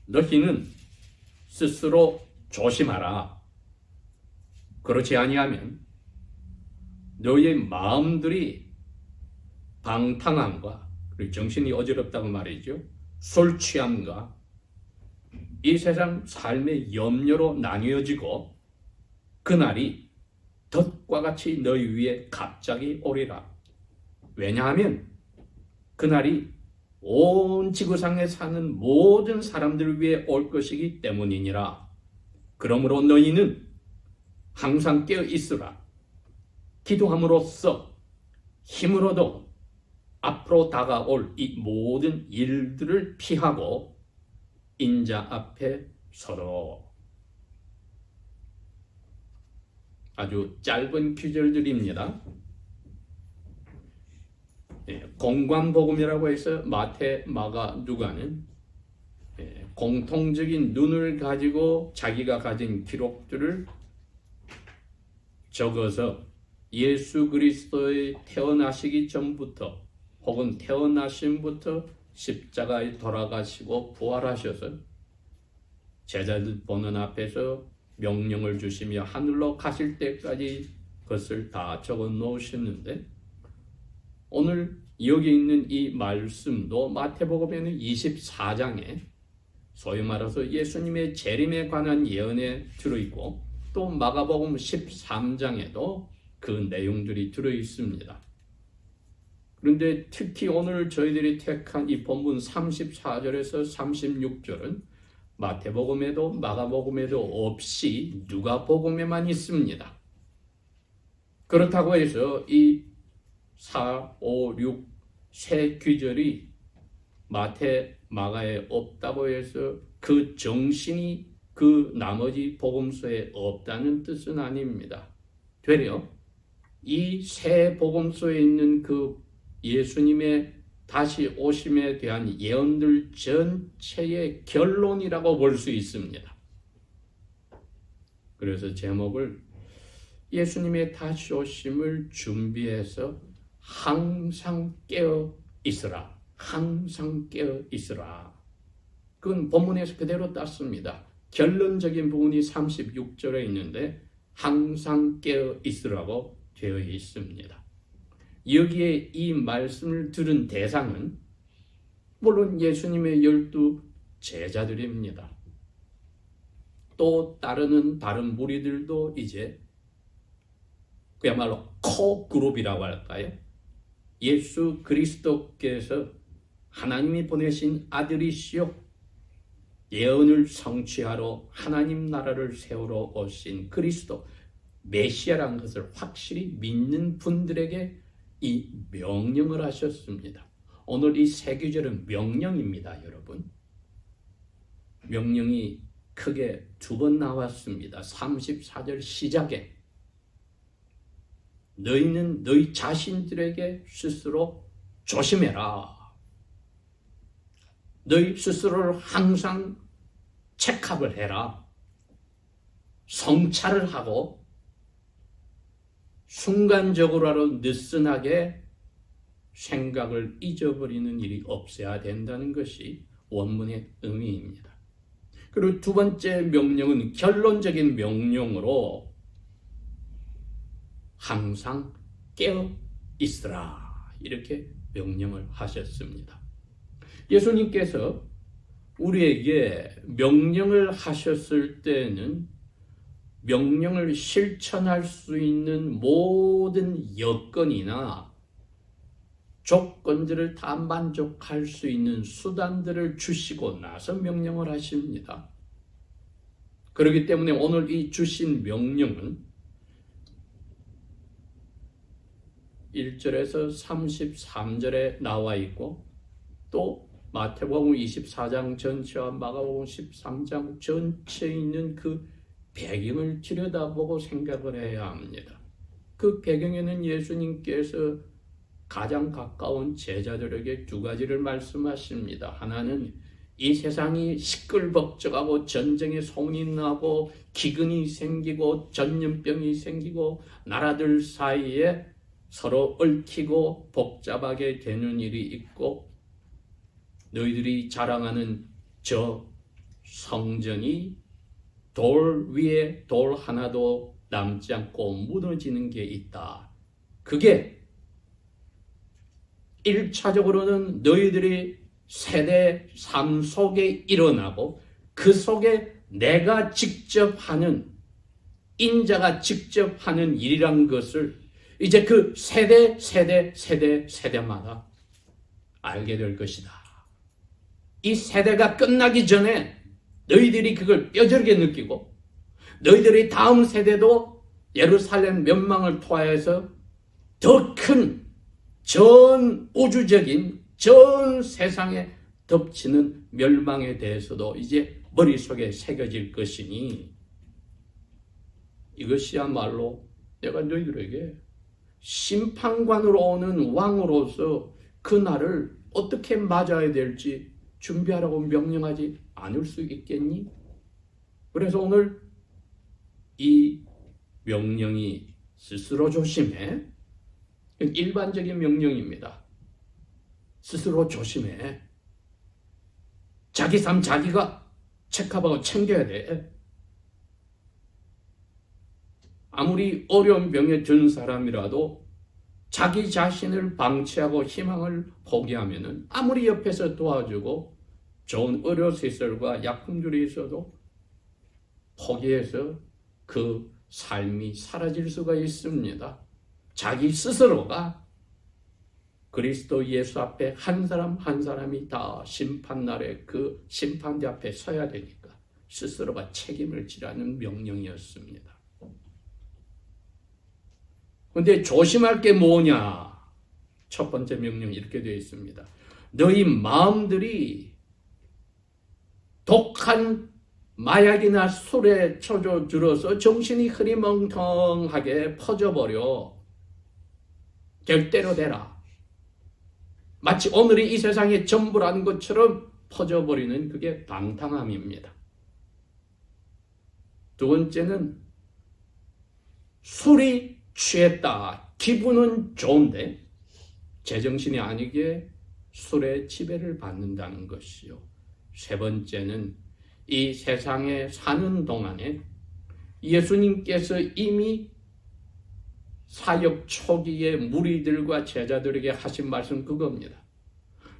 너희는 스스로 조심하라. 그렇지 아니하면 너희의 마음들이 방탕함과 그리고 정신이 어지럽다고 말이죠. 술 취함과 이 세상 삶의 염려로 나뉘어지고 그날이 덫과 같이 너희 위에 갑자기 오리라. 왜냐하면 그날이 온 지구상에 사는 모든 사람들 위해 올 것이기 때문이니라. 그러므로 너희는 항상 깨어 있으라. 기도함으로써 힘으로도 앞으로 다가올 이 모든 일들을 피하고 인자 앞에 서로. 아주 짧은 구절들입니다. 공관복음이라고 해서 마태, 마가, 누가는 공통적인 눈을 가지고 자기가 가진 기록들을 적어서 예수 그리스도의 태어나시기 전부터 혹은 태어나심부터 십자가에 돌아가시고 부활하셔서 제자들 보는 앞에서 명령을 주시며 하늘로 가실 때까지 그것을 다 적어 놓으셨는데 오늘 여기 있는 이 말씀도 마태복음에는 24장에 소위 말해서 예수님의 재림에 관한 예언에 들어있고 또 마가복음 13장에도 그 내용들이 들어있습니다. 그런데 특히 오늘 저희들이 택한 이 본문 34절에서 36절은 마태복음에도 마가복음에도 없이 누가복음에만 있습니다. 그렇다고 해서 이 4, 5, 6 세 귀절이 마태, 마가에 없다고 해서 그 정신이 그 나머지 복음서에 없다는 뜻은 아닙니다. 되려 이 세 복음서에 있는 그 예수님의 다시 오심에 대한 예언들 전체의 결론이라고 볼 수 있습니다. 그래서 제목을 예수님의 다시 오심을 준비해서 항상 깨어 있으라. 항상 깨어 있으라. 그건 본문에서 그대로 땄습니다. 결론적인 부분이 36절에 있는데 항상 깨어 있으라고 되어 있습니다. 여기에 이 말씀을 들은 대상은 물론 예수님의 12 제자들입니다. 또 따르는 다른 무리들도 이제 그야말로 코그룹이라고 할까요? 예수 그리스도께서 하나님이 보내신 아들이시요 예언을 성취하러 하나님 나라를 세우러 오신 그리스도 메시아라는 것을 확실히 믿는 분들에게 이 명령을 하셨습니다. 오늘 이 세 구절은 명령입니다, 여러분. 명령이 크게 두 번 나왔습니다. 34절 시작에 너희는 너희 자신들에게 스스로 조심해라. 너희 스스로를 항상 체크업을 해라. 성찰을 하고 순간적으로라도 느슨하게 생각을 잊어버리는 일이 없어야 된다는 것이 원문의 의미입니다. 그리고 두 번째 명령은 결론적인 명령으로 항상 깨어 있으라 이렇게 명령을 하셨습니다. 예수님께서 우리에게 명령을 하셨을 때는 명령을 실천할 수 있는 모든 여건이나 조건들을 다 만족할 수 있는 수단들을 주시고 나서 명령을 하십니다. 그렇기 때문에 오늘 이 주신 명령은 1절에서 33절에 나와 있고 또 마태복음 24장 전체와 마가복음 13장 전체에 있는 그 배경을 들여다보고 생각을 해야 합니다. 그 배경에는 예수님께서 가장 가까운 제자들에게 두 가지를 말씀하십니다. 하나는 이 세상이 시끌벅적하고 전쟁에 소문이 나고 기근이 생기고 전염병이 생기고 나라들 사이에 서로 얽히고 복잡하게 되는 일이 있고 너희들이 자랑하는 저 성전이 돌 위에 돌 하나도 남지 않고 무너지는 게 있다. 그게 1차적으로는 너희들이 세대 삶 속에 일어나고 그 속에 내가 직접 하는, 인자가 직접 하는 일이란 것을 이제 그 세대마다 알게 될 것이다. 이 세대가 끝나기 전에 너희들이 그걸 뼈저리게 느끼고 너희들이 다음 세대도 예루살렘 멸망을 통하여서 더 큰 전 우주적인 전 세상에 덮치는 멸망에 대해서도 이제 머릿속에 새겨질 것이니 이것이야말로 내가 너희들에게 심판관으로 오는 왕으로서 그 날을 어떻게 맞아야 될지 준비하라고 명령하지 않을 수 있겠니? 그래서 오늘 이 명령이 스스로 조심해. 일반적인 명령입니다. 스스로 조심해. 자기 삶 자기가 체크하고 챙겨야 돼. 아무리 어려운 병에 든 사람이라도 자기 자신을 방치하고 희망을 포기하면은 아무리 옆에서 도와주고 좋은 의료시설과 약품들이 있어도 포기해서 그 삶이 사라질 수가 있습니다. 자기 스스로가 그리스도 예수 앞에 한 사람 한 사람이 다 심판날에 그 심판대 앞에 서야 되니까 스스로가 책임을 지라는 명령이었습니다. 그런데 조심할 게 뭐냐? 첫 번째 명령이 이렇게 되어 있습니다. 너희 마음들이 독한 마약이나 술에 쳐들어서 정신이 흐리멍텅하게 퍼져버려 될 대로 되라. 마치 오늘이 이 세상의 전부라는 것처럼 퍼져버리는 그게 방탕함입니다. 두 번째는 술이 취했다. 기분은 좋은데 제정신이 아니게 술의 지배를 받는다는 것이요. 세 번째는 이 세상에 사는 동안에 예수님께서 이미 사역 초기에 무리들과 제자들에게 하신 말씀 그겁니다.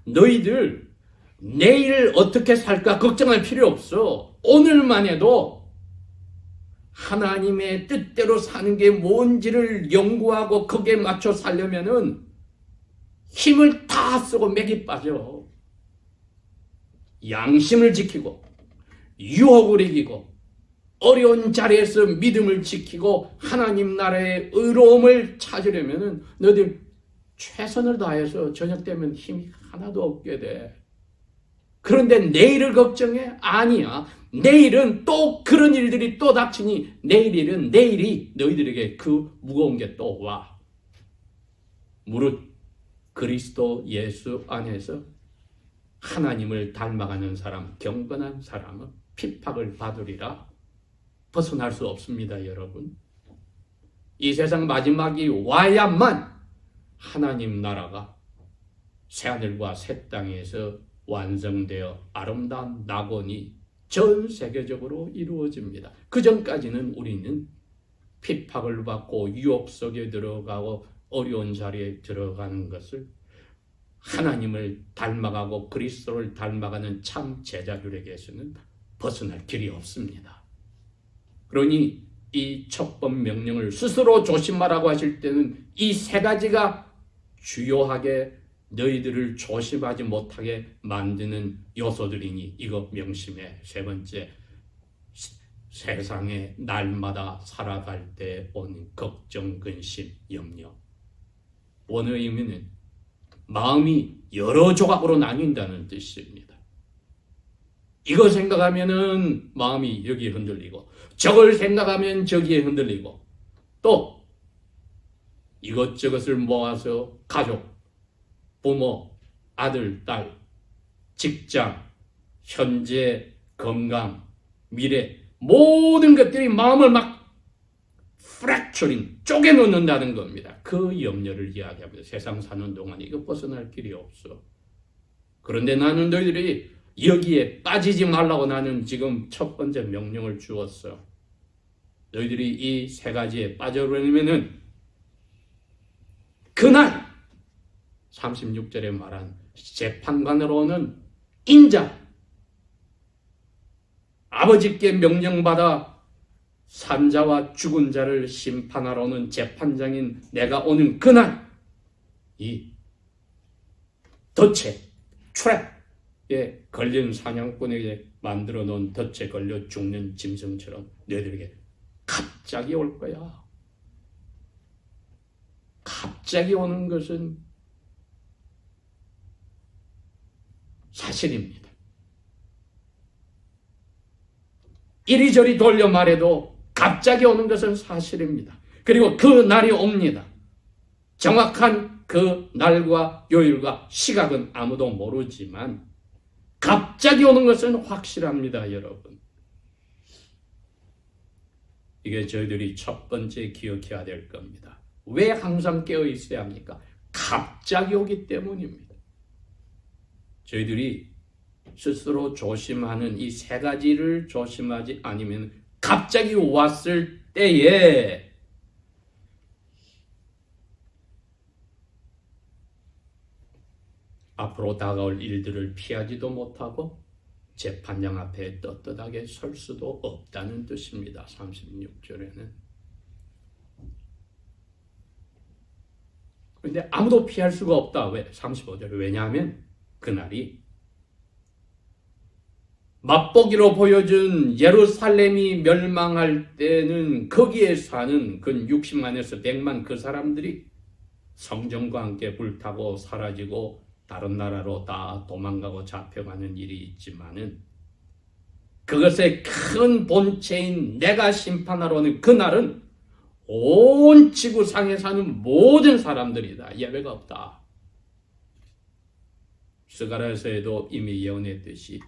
너희들 내일 어떻게 살까 걱정할 필요 없어. 오늘만 해도 하나님의 뜻대로 사는 게 뭔지를 연구하고 거기에 맞춰 살려면은 힘을 다 쓰고 맥이 빠져. 양심을 지키고 유혹을 이기고 어려운 자리에서 믿음을 지키고 하나님 나라의 의로움을 찾으려면 너희들 최선을 다해서 저녁 되면 힘이 하나도 없게 돼. 그런데 내일을 걱정해? 아니야. 내일은 또 그런 일들이 또 닥치니 내일이 너희들에게 그 무거운 게 또 와. 무릇 그리스도 예수 안에서 하나님을 닮아가는 사람, 경건한 사람은 핍박을 받으리라. 벗어날 수 없습니다, 여러분. 이 세상 마지막이 와야만 하나님 나라가 새하늘과 새 땅에서 완성되어 아름다운 낙원이 전 세계적으로 이루어집니다. 그 전까지는 우리는 핍박을 받고 유혹 속에 들어가고 어려운 자리에 들어가는 것을 하나님을 닮아가고 그리스도를 닮아가는 참 제자들에게서는 벗어날 길이 없습니다. 그러니 이 첫 번 명령을 스스로 조심하라고 하실 때는 이 세 가지가 주요하게 너희들을 조심하지 못하게 만드는 요소들이니 이거 명심해. 세 번째, 세상에 날마다 살아갈 때 오는 걱정, 근심, 염려. 원어의 의미는 마음이 여러 조각으로 나뉜다는 뜻입니다. 이거 생각하면은 마음이 여기에 흔들리고 저걸 생각하면 저기에 흔들리고 또 이것저것을 모아서 가족, 부모, 아들, 딸, 직장, 현재, 건강, 미래 모든 것들이 마음을 막 프랙처링 쪼개놓는다는 겁니다. 그 염려를 이야기합니다. 세상 사는 동안 이거 벗어날 길이 없어. 그런데 나는 너희들이 여기에 빠지지 말라고 나는 지금 첫 번째 명령을 주었어. 너희들이 이 세 가지에 빠져버리면은 그날 36절에 말한 재판관으로 오는 인자, 아버지께 명령받아 산자와 죽은 자를 심판하러 오는 재판장인 내가 오는 그날, 이 덫에, 트랩에 걸린 사냥꾼에게 만들어 놓은 덫에 걸려 죽는 짐승처럼 너희들에게 갑자기 올 거야. 갑자기 오는 것은 사실입니다. 이리저리 돌려 말해도 갑자기 오는 것은 사실입니다. 그리고 그 날이 옵니다. 정확한 그 날과 요일과 시각은 아무도 모르지만 갑자기 오는 것은 확실합니다, 여러분. 이게 저희들이 첫 번째 기억해야 될 겁니다. 왜 항상 깨어 있어야 합니까? 갑자기 오기 때문입니다. 저희들이 스스로 조심하는 이 세 가지를 조심하지 않으면 갑자기 왔을 때에 앞으로 다가올 일들을 피하지도 못하고 재판장 앞에 떳떳하게 설 수도 없다는 뜻입니다. 36절에는. 그런데 아무도 피할 수가 없다. 왜? 35절. 왜냐하면 그날이 맛보기로 보여준 예루살렘이 멸망할 때는 거기에 사는 근 60만에서 100만 그 사람들이 성전과 함께 불타고 사라지고 다른 나라로 다 도망가고 잡혀가는 일이 있지만은 그것의 큰 본체인 내가 심판하러 오는 그날은 온 지구상에 사는 모든 사람들이다. 예외가 없다. 스가랴서에도 이미 예언했듯이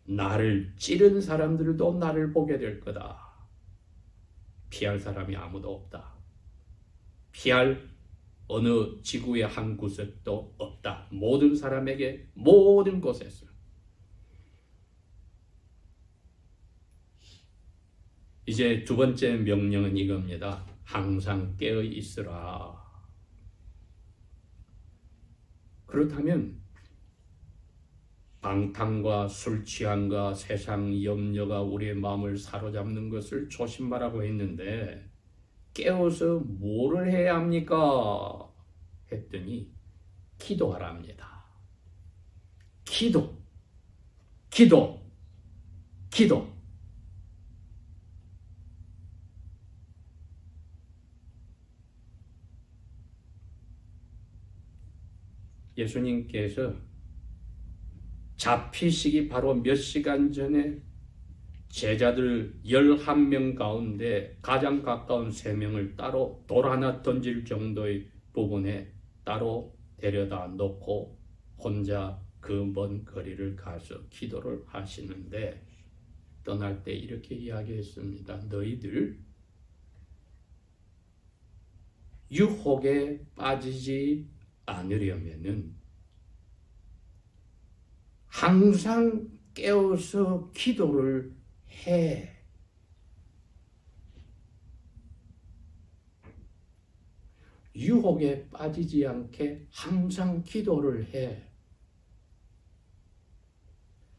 나를 찌른 사람들도 나를 보게 될 거다. 피할 사람이 아무도 없다. 피할 어느 지구의 한 구석도 없다. 모든 사람에게 모든 곳에서. 이제 두 번째 명령은 이겁니다. 항상 깨어 있으라. 그렇다면 방탕과 술 취함과 세상 염려가 우리의 마음을 사로잡는 것을 조심하라고 했는데 깨어서 뭐를 해야 합니까? 했더니 기도하랍니다. 기도. 예수님께서 잡히시기 바로 몇 시간 전에 제자들 11명 가운데 가장 가까운 3명을 따로 돌 하나 던질 정도의 부분에 따로 데려다 놓고 혼자 그 먼 거리를 가서 기도를 하시는데 떠날 때 이렇게 이야기했습니다. 너희들 유혹에 빠지지 않으려면은 항상 깨어서 기도를 해. 유혹에 빠지지 않게 항상 기도를 해.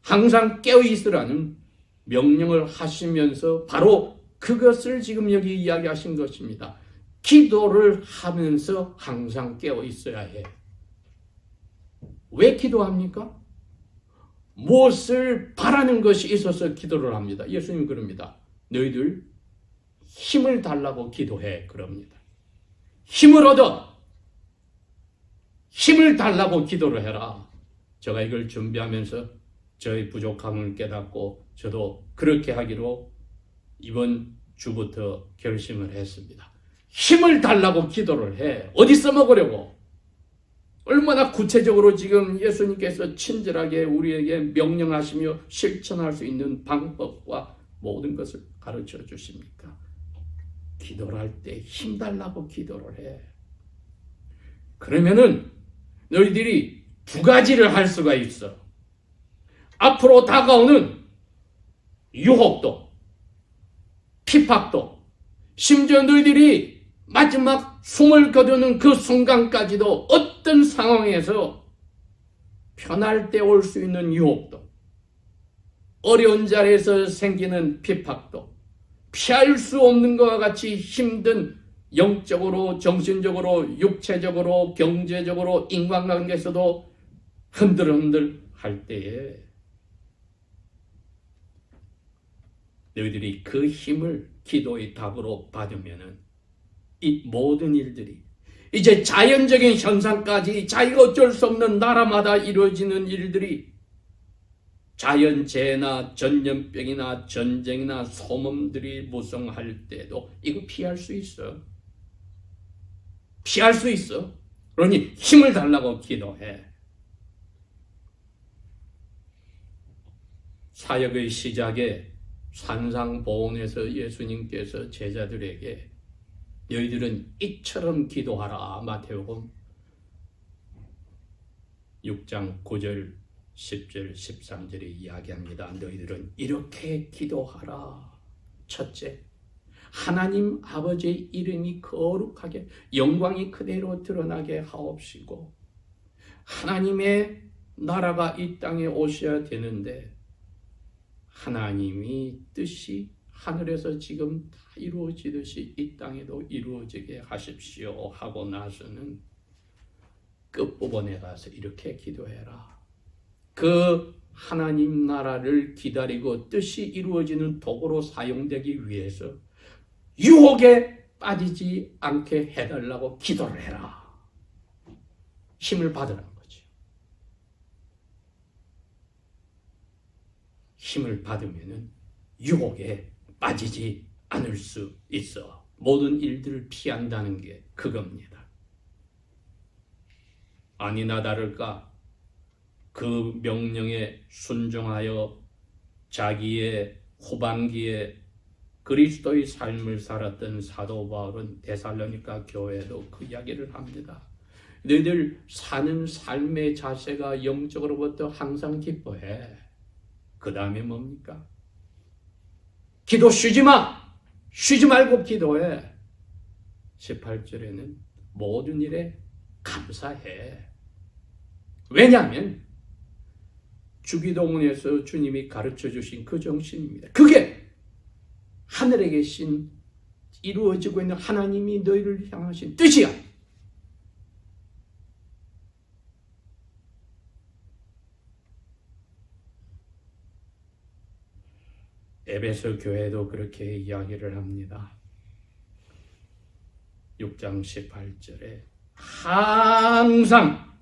항상 깨어 있으라는 명령을 하시면서 바로 그것을 지금 여기 이야기하신 것입니다. 기도를 하면서 항상 깨어 있어야 해. 왜 기도합니까? 무엇을 바라는 것이 있어서 기도를 합니다. 예수님 그럽니다. 너희들 힘을 달라고 기도해. 그럽니다. 힘을 얻어. 힘을 달라고 기도를 해라. 제가 이걸 준비하면서 저의 부족함을 깨닫고 저도 그렇게 하기로 이번 주부터 결심을 했습니다. 힘을 달라고 기도를 해. 어디서 먹으려고? 얼마나 구체적으로 지금 예수님께서 친절하게 우리에게 명령하시며 실천할 수 있는 방법과 모든 것을 가르쳐 주십니까? 기도를 할 때 힘 달라고 기도를 해. 그러면은 너희들이 두 가지를 할 수가 있어. 앞으로 다가오는 유혹도, 핍박도, 심지어 너희들이 마지막 숨을 거두는 그 순간까지도 어떤 상황에서 편할 때 올 수 있는 유혹도, 어려운 자리에서 생기는 핍박도, 피할 수 없는 것과 같이 힘든 영적으로, 정신적으로, 육체적으로, 경제적으로, 인간관계에서도 흔들흔들 할 때에 너희들이 그 힘을 기도의 답으로 받으면은 이 모든 일들이 이제 자연적인 현상까지 자기가 어쩔 수 없는 나라마다 이루어지는 일들이 자연재해나 전염병이나 전쟁이나 소mom들이 무성할 때도 이거 피할 수 있어. 피할 수 있어. 그러니 힘을 달라고 기도해. 사역의 시작에 산상보훈에서 예수님께서 제자들에게 너희들은 이처럼 기도하라. 마태복음 6장 9절 10절 13절에 이야기합니다. 너희들은 이렇게 기도하라. 첫째, 하나님 아버지의 이름이 거룩하게 영광이 그대로 드러나게 하옵시고 하나님의 나라가 이 땅에 오셔야 되는데 하나님이 뜻이 하늘에서 지금 다 이루어지듯이 이 땅에도 이루어지게 하십시오 하고 나서는 끝부분에 가서 이렇게 기도해라. 그 하나님 나라를 기다리고 뜻이 이루어지는 도구로 사용되기 위해서 유혹에 빠지지 않게 해달라고 기도를 해라. 힘을 받으라는 거죠. 힘을 받으면은 유혹에 빠지지 않을 수 있어. 모든 일들을 피한다는 게 그겁니다. 아니나 다를까 그 명령에 순종하여 자기의 후반기에 그리스도의 삶을 살았던 사도 바울은 데살로니가 교회도 그 이야기를 합니다. 너희들 사는 삶의 자세가 영적으로부터 항상 기뻐해. 그 다음에 뭡니까? 기도 쉬지 마! 쉬지 말고 기도해. 18절에는 모든 일에 감사해. 왜냐하면 주기도문에서 주님이 가르쳐 주신 그 정신입니다. 그게 하늘에 계신 이루어지고 있는 하나님이 너희를 향하신 뜻이야. 에베소 교회도 그렇게 이야기를 합니다. 6장 18절에 항상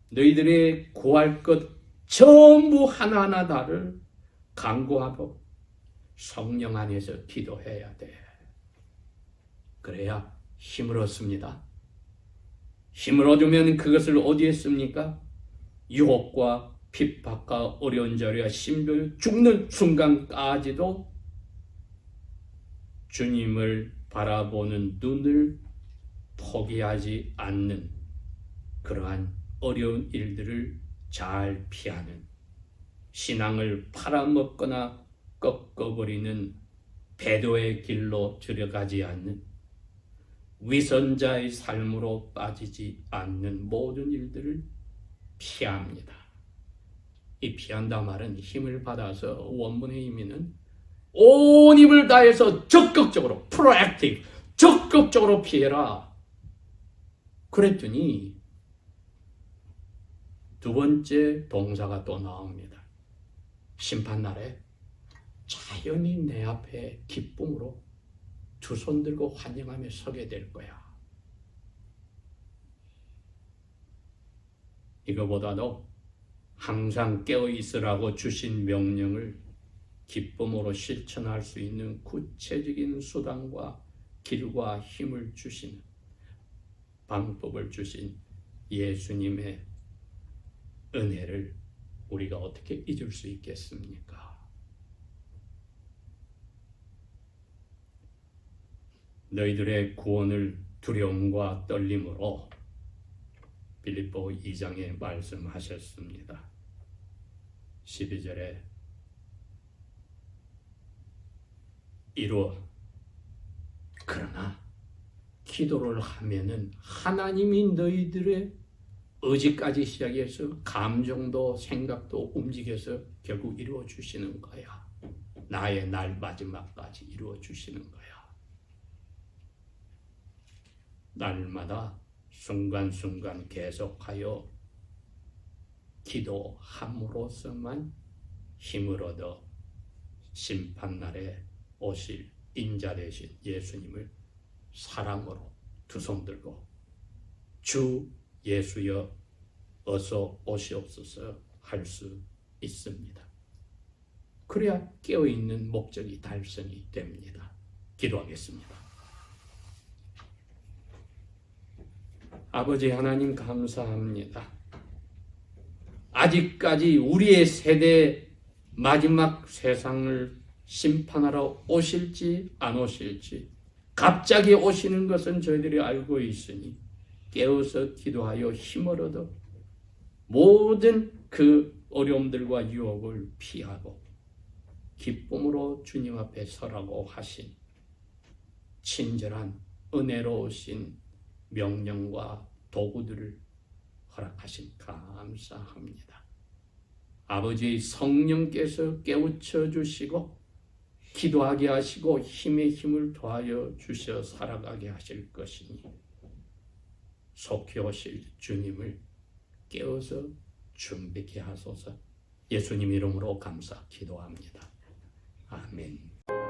너희들의 구할 것 전부 하나하나 다를 간구하고 성령 안에서 기도해야 돼. 그래야 힘을 얻습니다. 힘을 얻으면 그것을 어디에 씁니까? 유혹과 핍박과 어려운 자리와 심지어 죽는 순간까지도 주님을 바라보는 눈을 포기하지 않는 그러한 어려운 일들을 잘 피하는 신앙을 팔아먹거나 꺾어버리는 배도의 길로 들어가지 않는 위선자의 삶으로 빠지지 않는 모든 일들을 피합니다. 이 피한다 말은 힘을 받아서 원문의 의미는 온 힘을 다해서 적극적으로 proactive 적극적으로 피해라. 그랬더니 두 번째 동사가 또 나옵니다. 심판날에 자연히 내 앞에 기쁨으로 두 손 들고 환영하며 서게 될 거야. 이거보다도 항상 깨어 있으라고 주신 명령을 기쁨으로 실천할 수 있는 구체적인 수단과 길과 힘을 주신 방법을 주신 예수님의 은혜를 우리가 어떻게 잊을 수 있겠습니까? 너희들의 구원을 두려움과 떨림으로 빌립보 2장에 말씀하셨습니다. 12절에 이루어 그러나 기도를 하면은 하나님이 너희들의 의지까지 시작해서 감정도 생각도 움직여서 결국 이루어 주시는 거야. 나의 날 마지막까지 이루어 주시는 거야. 날마다 순간순간 계속하여 기도함으로써만 힘을 얻어 심판날에 오실 인자 되신 예수님을 사랑으로 두 손 들고 주 예수여 어서 오시옵소서 할 수 있습니다. 그래야 깨어있는 목적이 달성이 됩니다. 기도하겠습니다. 아버지 하나님 감사합니다. 아직까지 우리의 세대 마지막 세상을 심판하러 오실지 안 오실지 갑자기 오시는 것은 저희들이 알고 있으니 깨어서 기도하여 힘을 얻어 모든 그 어려움들과 유혹을 피하고 기쁨으로 주님 앞에 서라고 하신 친절한 은혜로우신 명령과 도구들을 허락하신 감사합니다. 아버지 성령께서 깨우쳐 주시고 기도하게 하시고 힘에 힘을 더하여 주셔 살아가게 하실 것이니 속히 오실 주님을 깨워서 준비케 하소서. 예수님 이름으로 감사 기도합니다. 아멘.